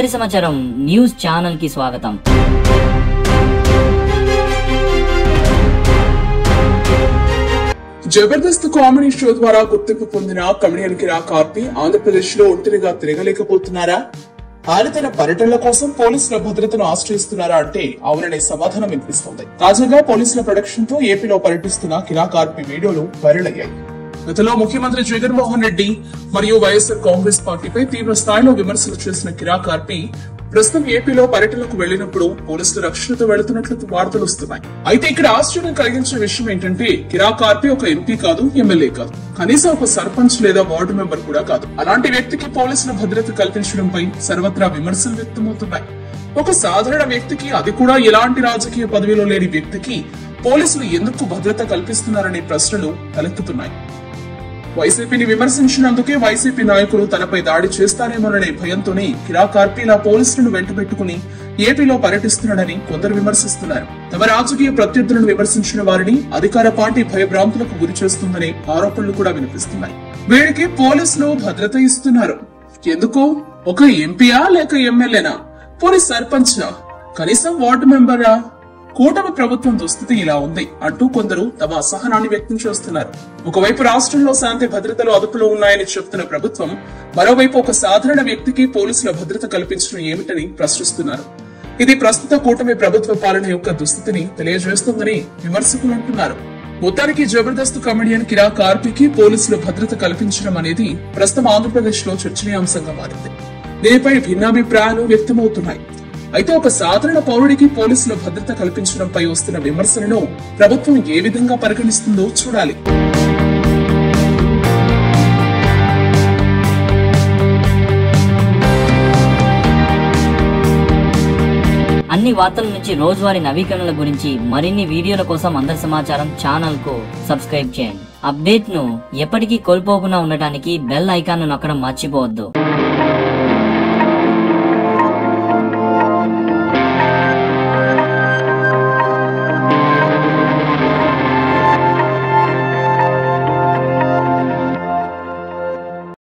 అందరి సమాచారం news channel కి స్వాగతం. జబర్దస్త్ కామెడీ షో ద్వారా గుర్తింపు పొందిన కమెడియన్ కిరాక్ ఆర్పి ఆంధ్రప్రదేశ్ లో ఒంటరిగా తిరగలేకపోతున్నారా? ఆయన తన పర్యటనల కోసం పోలీసుల భద్రతను ఆశ్రయిస్తున్నారా అంటే అవుననే సమాధానం వినిపిస్తోంది. తాజాగా పోలీసుల ప్రొడక్షన్ తో ఏపీలో పర్యటిస్తున్న కిరాక్ ఆర్పి వీడియోలు వైరల్ అయ్యాయి. గతంలో ముఖ్యమంత్రి జగన్మోహన్ రెడ్డి మరియు వైఎస్ఆర్ కాంగ్రెస్ పార్టీపై తీవ్ర స్థాయిలో విమర్శలు చేసిన కిరాక్ ఆర్పి ప్రస్తుతం ఏపీలో పర్యటనకు వెళ్లినప్పుడు పోలీసులు రక్షణతో వెళుతున్నట్లు వార్తలు వస్తున్నాయి. అయితే ఇక్కడ ఆశ్చర్యం కలిగించే విషయం ఏంటంటే కిరాక్ ఆర్పి ఒక ఎంపీ కాదు, ఎమ్మెల్యే కాదు, కనీసం ఒక సర్పంచ్ లేదా వార్డు మెంబర్ కూడా కాదు. అలాంటి వ్యక్తికి పోలీసుల భద్రత కల్పించడంపై సర్వత్రా విమర్శలు వ్యక్తమవుతున్నాయి. ఒక సాధారణ వ్యక్తికి, అది కూడా ఎలాంటి రాజకీయ పదవిలో లేని వ్యక్తికి పోలీసులు ఎందుకు భద్రత కల్పిస్తున్నారనే ప్రశ్నలు తలెత్తుతున్నాయి. వైసీపీని విమర్శించినందుకే వైసీపీ నాయకులు తనపై దాడి చేస్తారేమోననే భయంతోనే కిరాక్ ఆర్పి ఇలా పోలీసులను వెంటబెట్టుకుని ఏపీలో పర్యటిస్తున్నాడని కొందరు విమర్శిస్తున్నారు. తమ రాజకీయ ప్రత్యర్థులను విమర్శించిన వారిని అధికార పార్టీ భయభ్రాంతులకు గురి చేస్తుందనే ఆరోపణలు కూడా వినిపిస్తున్నాయి. వీడికి పోలీసులు భద్రత ఇస్తున్నారు. ఎందుకు? ఒక ఎంపీయా లేక ఎమ్మెల్యేనా? పోలీస్ సర్పంచా? కనీసం వార్డు మెంబరా? కూటమి ప్రభుత్వం దుస్థితి ఇలా ఉంది అంటూ కొందరు తమ అసహనాన్ని వ్యక్తం చేస్తున్నారు. ఒకవైపు రాష్ట్రంలో శాంతి భద్రతలు అదుపులో ఉన్నాయని చెప్తున్న ప్రభుత్వం, మరోవైపు ఒక సాధారణ వ్యక్తికి పోలీసుల భద్రత కల్పించడం ఏమిటని ప్రశ్నిస్తున్నారు. ఇది ప్రస్తుత కూటమి ప్రభుత్వ పాలన యొక్క దుస్థితిని తెలియజేస్తుందని విమర్శకులు అంటున్నారు. మొత్తానికి జబర్దస్త్ కమెడియన్ కిరాక్ ఆర్పికి పోలీసుల భద్రత కల్పించడం అనేది ప్రస్తుతం ఆంధ్రప్రదేశ్ లో చర్చనీయాంశంగా మారింది. దీనిపై భిన్నాభిప్రాయాలు వ్యక్తమవుతున్నాయి. అయితే ఒక సాధారణ పౌరుడికి పోలీసుల భద్రత కల్పించడంపై వస్తున్న విమర్శలను ప్రభుత్వం ఏ విధంగా పరిగణిస్తుందో చూడాలి. అన్ని వార్తల నుంచి రోజువారీ నవీకరణల గురించి మరిన్ని వీడియోల కోసం అందరి సమాచారం ఛానల్ కు సబ్స్క్రైబ్ చేయండి. అప్డేట్ ను ఎప్పటికీ కోల్పోకుండా ఉండటానికి బెల్ ఐకాన్ ను నొక్కడం మర్చిపోవద్దు.